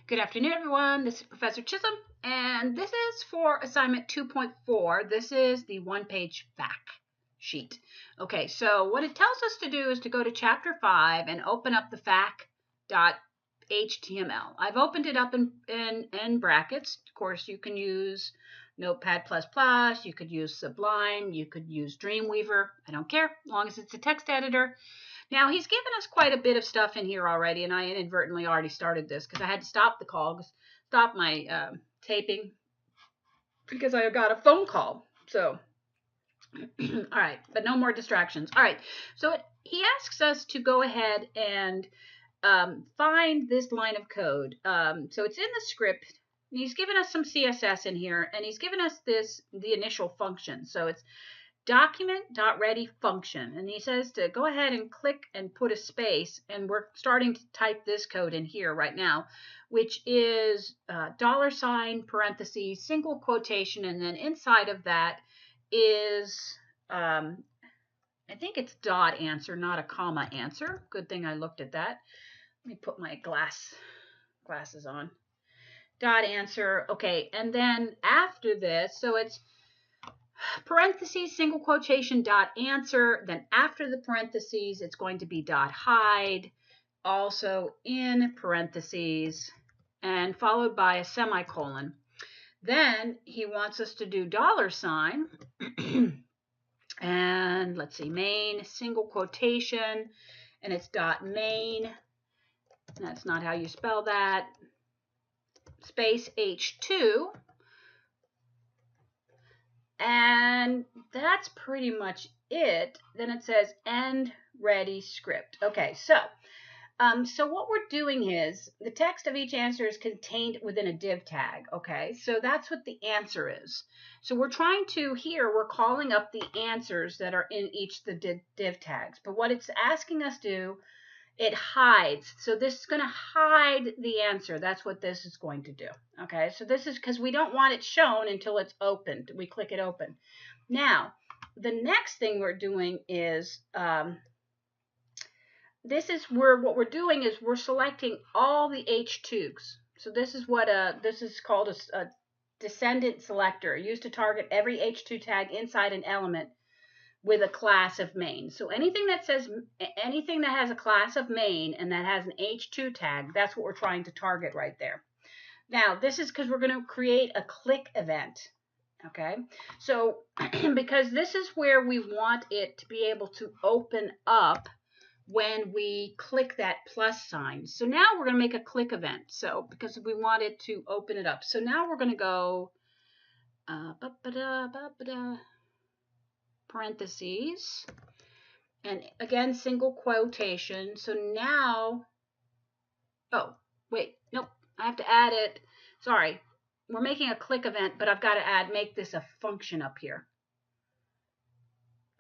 Good afternoon, everyone. This is Professor Chisholm, and this is for assignment 2.4. This is the one-page fact sheet. Okay, so what it tells us to do is to go to chapter 5 and open up the fact.html. I've opened it up in brackets. Of course, you can use Notepad++, you could use Sublime, you could use Dreamweaver. I don't care, as long as it's a text editor. Now, he's given us quite a bit of stuff in here already, and I inadvertently already started this because I had to stop the call, stop my taping, because I got a phone call. So, all right, but no more distractions. All right, so he asks us to go ahead and find this line of code. So it's in the script. And he's given us some CSS in here, and he's given us the initial function. So it's document.ready function, and he says to go ahead and click and put a space, and we're starting to type this code in here right now, which is $, parentheses, single quotation, and then inside of that is I think it's dot answer, not a comma answer. Good thing I looked at that. Let me put my glasses on. Dot answer. Okay, and then after this, so it's parentheses, single quotation, dot answer. Then after the parentheses, it's going to be dot hide, also in parentheses, and followed by a semicolon. Then he wants us to do $, and let's see, main, single quotation, and it's dot main. That's not how you spell that. Space H2. And that's pretty much it. Then it says end ready script. Okay, so what we're doing is the text of each answer is contained within a div tag. Okay, so that's what the answer is. So we're trying to, here we're calling up the answers that are in each of the div tags. But what it's asking us to do, it hides. So this is going to hide the answer. That's what this is going to do. Okay, so this is because we don't want it shown until it's opened. We click it open. Now, the next thing we're doing is, this is where what we're doing is we're selecting all the H2s. So this is what this is called a descendant selector, used to target every H2 tag inside an element with a class of main. So anything that has a class of main and that has an H2 tag, that's what we're trying to target right there. Now, this is because we're going to create a click event. Okay, so because this is where we want it to be able to open up when we click that plus sign. So now we're going to make a click event. So because we want it to open it up. So now we're going to go parentheses, and again single quotation. So now, oh wait, nope, I have to add it. Sorry, we're making a click event, but I've got to make this a function up here.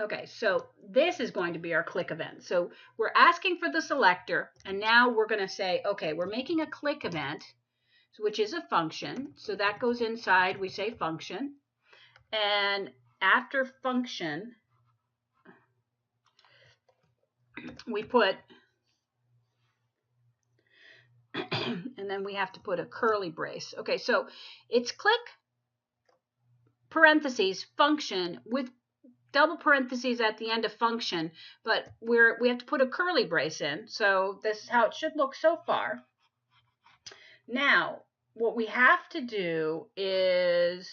Okay, so this is going to be our click event. So we're asking for the selector, and now we're going to say, okay, we're making a click event, which is a function. So that goes inside, we say function, and after function, we put, and then we have to put a curly brace. Okay, so it's click parentheses function with double parentheses at the end of function, but we have to put a curly brace in. So this is how it should look so far. Now, what we have to do is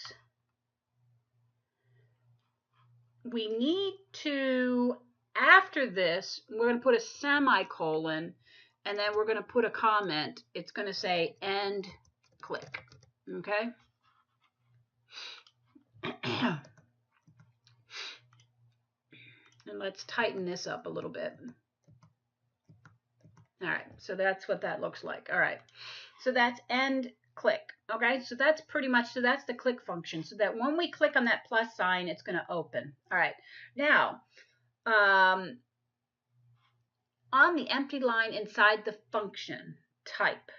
we need to, after this, we're going to put a semicolon, and then we're going to put a comment. It's going to say end click. Okay? And let's tighten this up a little bit. All right, so that's what that looks like. All right, so that's end click. Okay, so that's pretty much, so that's the click function, so that when we click on that plus sign, it's going to open. All right, now on the empty line inside the function type.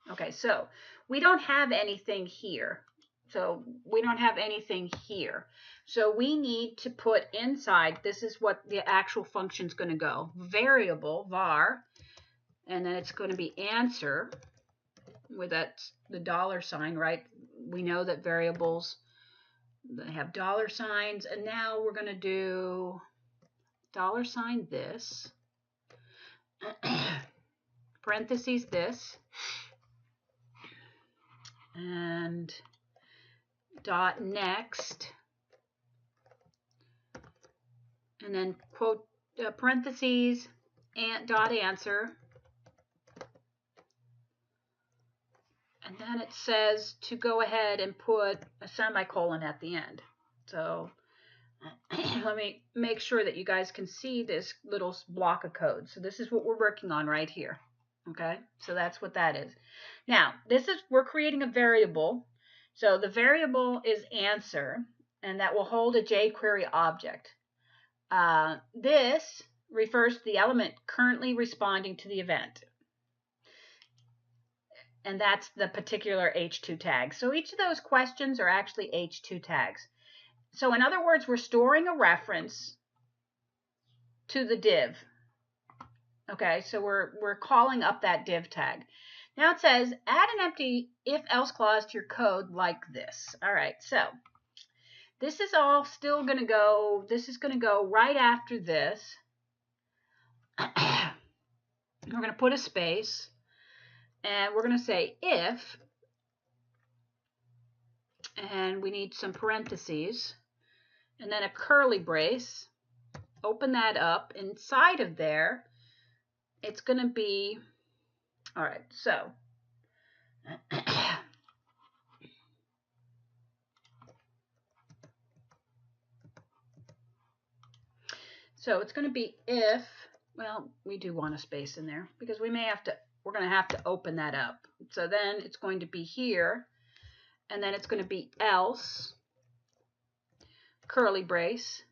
Okay, so we don't have anything here. So we don't have anything here. So we need to put inside, this is what the actual function is going to go, variable var, and then it's going to be answer. with the dollar sign, right? We know that variables, they have dollar signs, and now we're going to do dollar sign this, parentheses this, and dot next, and then quote parentheses and dot answer, and then it says to go ahead and put a semicolon at the end. So let me make sure that you guys can see this little block of code. So this is what we're working on right here. Okay, so that's what that is. Now, we're creating a variable. So the variable is answer, and that will hold a jQuery object. This refers to the element currently responding to the event. And that's the particular H2 tag. So each of those questions are actually H2 tags. So in other words, we're storing a reference to the div. Okay, so we're calling up that div tag. Now it says add an empty if-else clause to your code like this. All right, so this is all still going to go, this is going to go right after this. We're going to put a space, and we're going to say if, and we need some parentheses, and then a curly brace. Open that up. Inside of there, it's going to be, all right, so so it's going to be if, well, we do want a space in there because we're going to have to open that up. So then it's going to be here, and then it's going to be else, curly brace,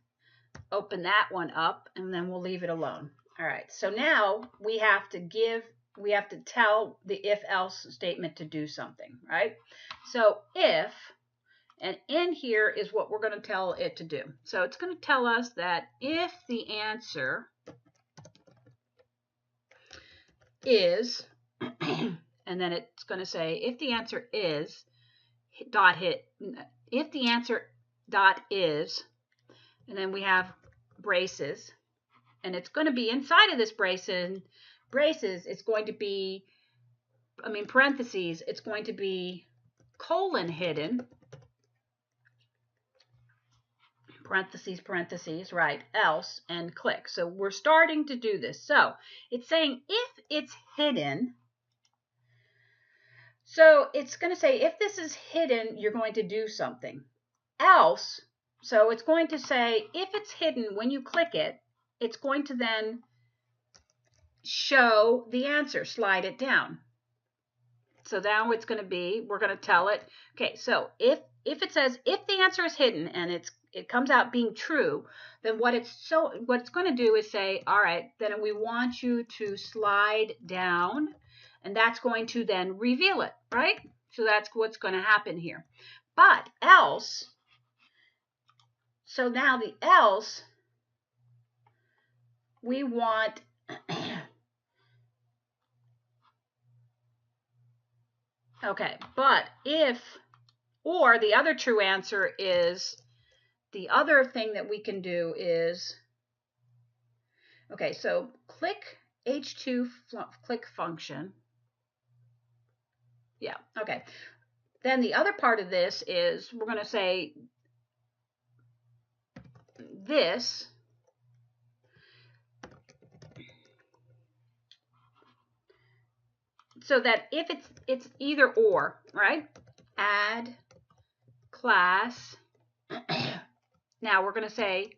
open that one up, and then we'll leave it alone. All right, so now we have to tell the if-else statement to do something, right? So if, and in here is what we're going to tell it to do. So it's going to tell us that if the answer is, and then it's going to say if the answer is dot hit, if the answer dot is, and then we have braces, and it's going to be inside of this braces, it's going to be, parentheses, it's going to be colon hidden, parentheses, right, else, and click. So we're starting to do this. So it's saying if it's hidden, so it's going to say if this is hidden, you're going to do something. Else, so it's going to say if it's hidden, when you click it, it's going to then show the answer, slide it down. So now it's going to be, we're going to tell it, okay, so if it says if the answer is hidden and it comes out being true, then what it's going to do is say, all right, then we want you to slide down, and that's going to then reveal it, right? So that's what's going to happen here. But else, so now the else, we want okay, but if, or the other true answer is, the other thing that we can do is, okay, so click H2 click function. Yeah, okay. Then the other part of this is we're going to say this, so that if it's either or, right? Add class. Now we're going to say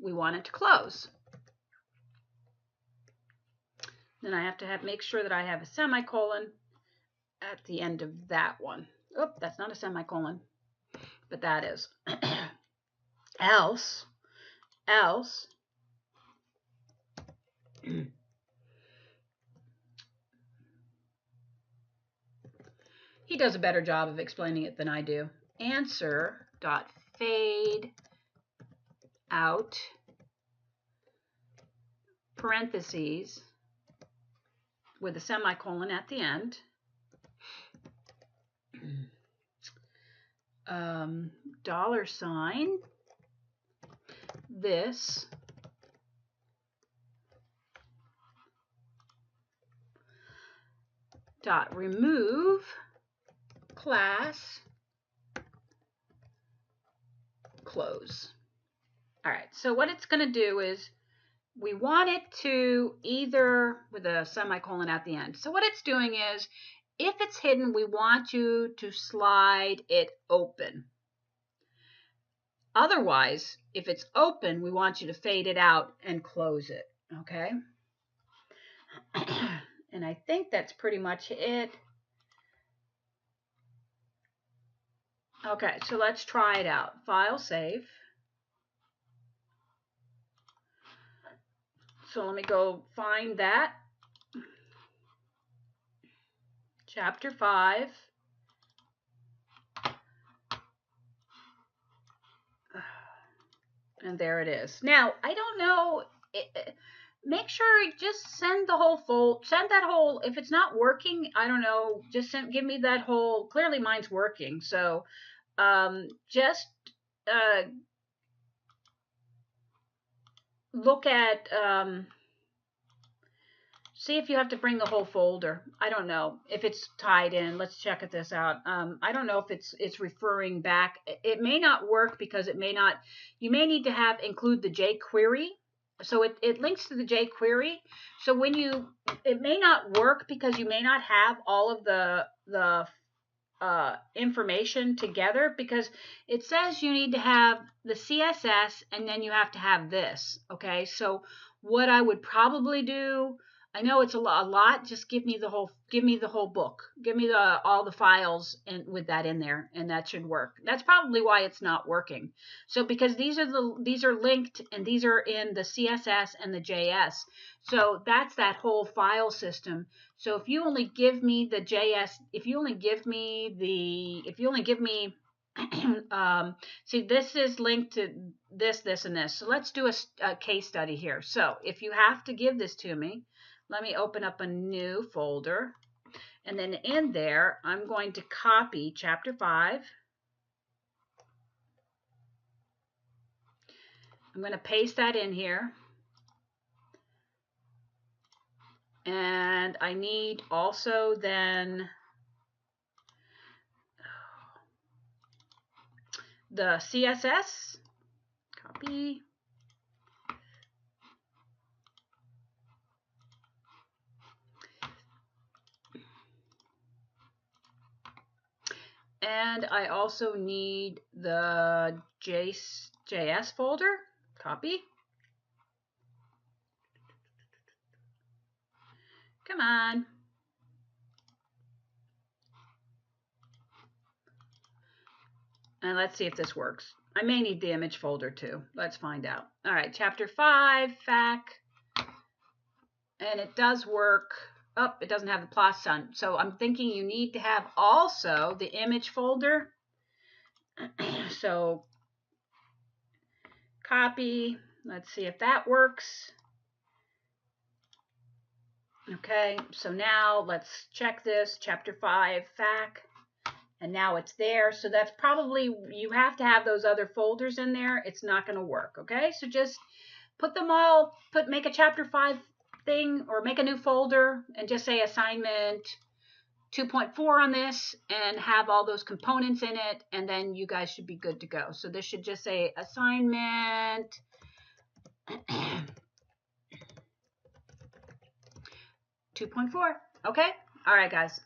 we want it to close. Then I have to make sure that I have a semicolon at the end of that one. Oh, that's not a semicolon, but that is. Else. He does a better job of explaining it than I do. Answer dot fade out, parentheses with a semicolon at the end. $, this dot remove class close. All right, so what it's going to do is we want it to either with a semicolon at the end. So what it's doing is, if it's hidden, we want you to slide it open. Otherwise, if it's open, we want you to fade it out and close it, okay? And I think that's pretty much it. Okay, so let's try it out. File, save. So let me go find that. Chapter 5. And there it is. Now, I don't know. Make sure you just send the whole send that whole, if it's not working, I don't know, just give me that whole, clearly mine's working. So just look at, see if you have to bring the whole folder. I don't know if it's tied in. Let's check this out. I don't know if it's referring back. It may not work because it may not, you may need to include the jQuery. So it links to the jQuery. So when it may not work because you may not have all of the information together, because it says you need to have the CSS and then you have to have this. Okay, so what I would probably do, I know it's a lot. Just give me the whole book. Give me all the files and with that in there, and that should work. That's probably why it's not working. So because these are linked and these are in the CSS and the JS. So that's that whole file system. So if you only give me the JS, if you only give me see, this is linked to this, and this. So let's do a case study here. So if you have to give this to me, let me open up a new folder. And then in there, I'm going to copy chapter 5. I'm going to paste that in here. And I need also then the CSS. Copy. And I also need the JS folder. Copy. Come on. And let's see if this works. I may need the image folder too. Let's find out. All right, chapter 5, FAQ. And it does work. Oh, it doesn't have the plus sign. So I'm thinking you need to have also the image folder. So copy. Let's see if that works. Okay, so now let's check this. Chapter 5, FAQ. And now it's there. So that's probably, you have to have those other folders in there. It's not going to work. Okay, so just put them all, make a chapter 5 thing, or make a new folder and just say assignment 2.4 on this and have all those components in it, and then you guys should be good to go. So this should just say assignment 2.4. Okay, all right guys,